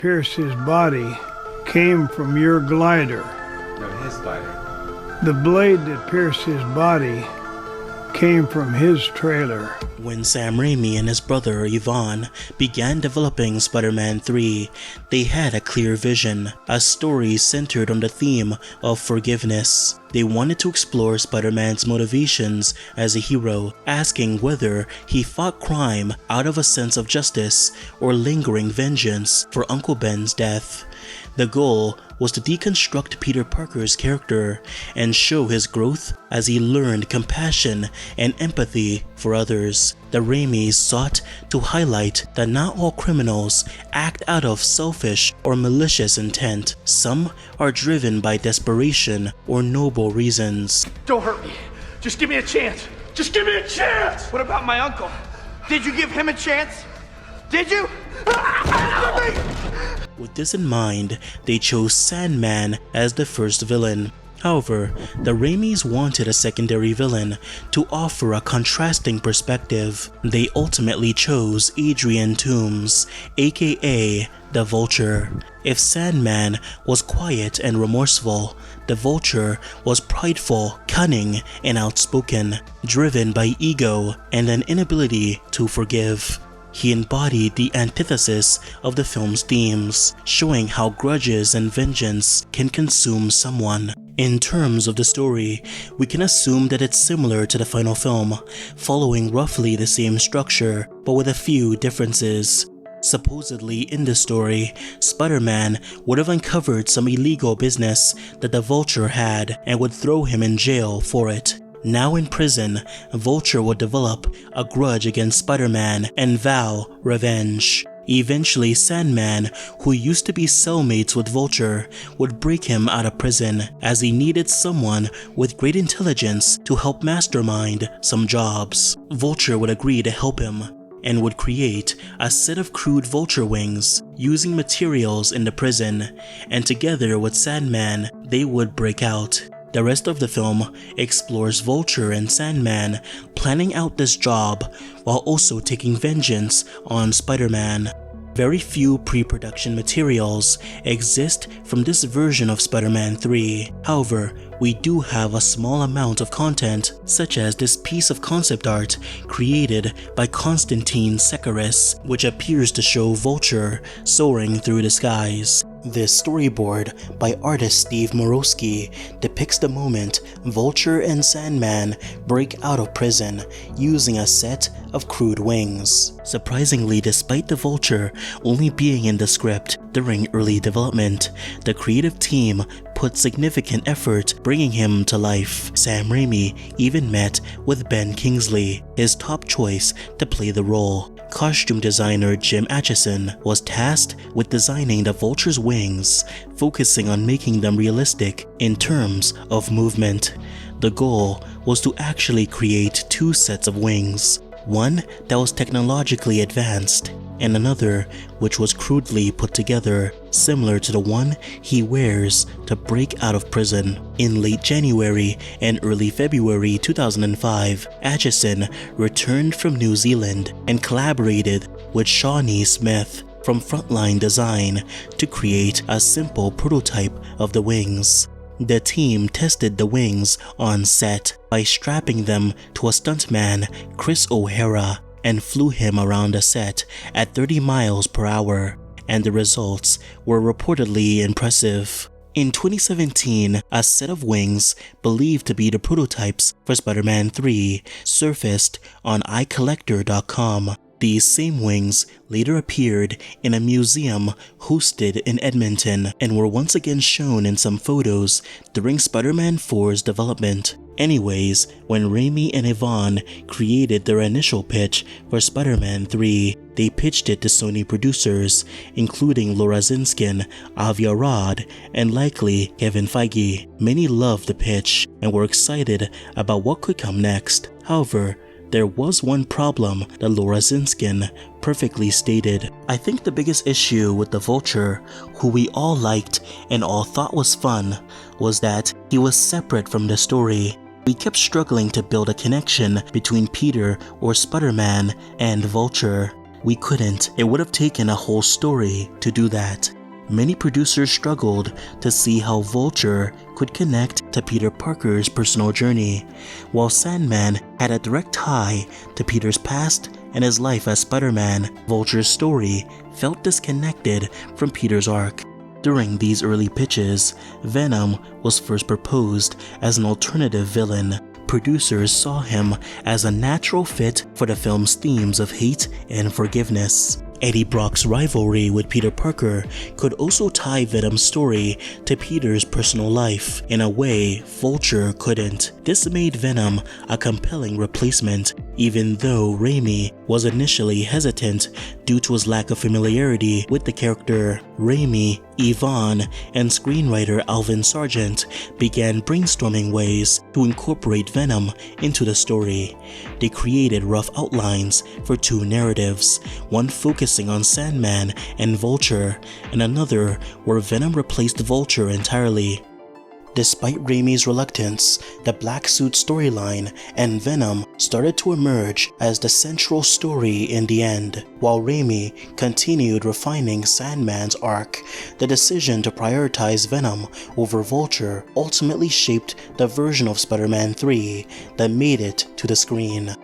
pierced his body came from your glider. No, his spider. The blade that pierced his body came from his trailer. When Sam Raimi and his brother Yvonne began developing Spider-Man 3, they had a clear vision, a story centered on the theme of forgiveness. They wanted to explore Spider-Man's motivations as a hero, asking whether he fought crime out of a sense of justice or lingering vengeance for Uncle Ben's death. The goal was to deconstruct Peter Parker's character and show his growth as he learned compassion and empathy for others. The Raimis sought to highlight that not all criminals act out of selfish or malicious intent. Some are driven by desperation or noble reasons. Don't hurt me. Just give me a chance. Just give me a chance! What about my uncle? Did you give him a chance? Did you? With this in mind, they chose Sandman as the first villain. However, the Raimis wanted a secondary villain to offer a contrasting perspective. They ultimately chose Adrian Toomes, aka the Vulture. If Sandman was quiet and remorseful, the Vulture was prideful, cunning, and outspoken, driven by ego and an inability to forgive. He embodied the antithesis of the film's themes, showing how grudges and vengeance can consume someone. In terms of the story, we can assume that it's similar to the final film, following roughly the same structure, but with a few differences. Supposedly in the story, Spider-Man would have uncovered some illegal business that the Vulture had and would throw him in jail for it. Now in prison, Vulture would develop a grudge against Spider-Man and vow revenge. Eventually, Sandman, who used to be cellmates with Vulture, would break him out of prison as he needed someone with great intelligence to help mastermind some jobs. Vulture would agree to help him and would create a set of crude vulture wings using materials in the prison, and together with Sandman, they would break out. The rest of the film explores Vulture and Sandman planning out this job while also taking vengeance on Spider-Man. Very few pre-production materials exist from this version of Spider-Man 3. However, we do have a small amount of content, such as this piece of concept art created by Konstantin Sekaris, which appears to show Vulture soaring through the skies. This storyboard by artist Steve Morosky depicts the moment Vulture and Sandman break out of prison using a set of crude wings. Surprisingly, despite the Vulture only being in the script during early development, the creative team put significant effort bringing him to life. Sam Raimi even met with Ben Kingsley, his top choice to play the role. Costume designer Jim Atchison was tasked with designing the Vulture's wings, focusing on making them realistic in terms of movement. The goal was to actually create two sets of wings, one that was technologically advanced and another which was crudely put together, similar to the one he wears to break out of prison. In late January and early February 2005, Atchison returned from New Zealand and collaborated with Shawnee Smith from Frontline Design to create a simple prototype of the wings. The team tested the wings on set by strapping them to a stuntman, Chris O'Hara, and flew him around the set at 30 miles per hour, and the results were reportedly impressive. In 2017, a set of wings believed to be the prototypes for Spider-Man 3 surfaced on iCollector.com. These same wings later appeared in a museum hosted in Edmonton and were once again shown in some photos during Spider-Man 4's development. Anyways, when Raimi and Yvonne created their initial pitch for Spider-Man 3, they pitched it to Sony producers, including Laura Zinskin, Avi Arad, and likely Kevin Feige. Many loved the pitch and were excited about what could come next. However, there was one problem that Laura Zinskin perfectly stated. "I think the biggest issue with the Vulture, who we all liked and all thought was fun, was that he was separate from the story. We kept struggling to build a connection between Peter or Spider-Man and Vulture. we couldn't. It would have taken a whole story to do that. Many producers struggled to see how Vulture could connect to Peter Parker's personal journey, while Sandman had a direct tie to Peter's past and his life as Spider-Man. Vulture's story felt disconnected from Peter's arc. During these early pitches, Venom was first proposed as an alternative villain. Producers saw him as a natural fit for the film's themes of hate and forgiveness. Eddie Brock's rivalry with Peter Parker could also tie Venom's story to Peter's personal life in a way Vulture couldn't. This made Venom a compelling replacement, even though Raimi was initially hesitant due to his lack of familiarity with the character. Raimi, Yvonne, and screenwriter Alvin Sargent began brainstorming ways to incorporate Venom into the story. They created rough outlines for two narratives, one focusing on Sandman and Vulture, and another where Venom replaced Vulture entirely. Despite Raimi's reluctance, the Black Suit storyline and Venom started to emerge as the central story in the end. While Raimi continued refining Sandman's arc, the decision to prioritize Venom over Vulture ultimately shaped the version of Spider-Man 3 that made it to the screen.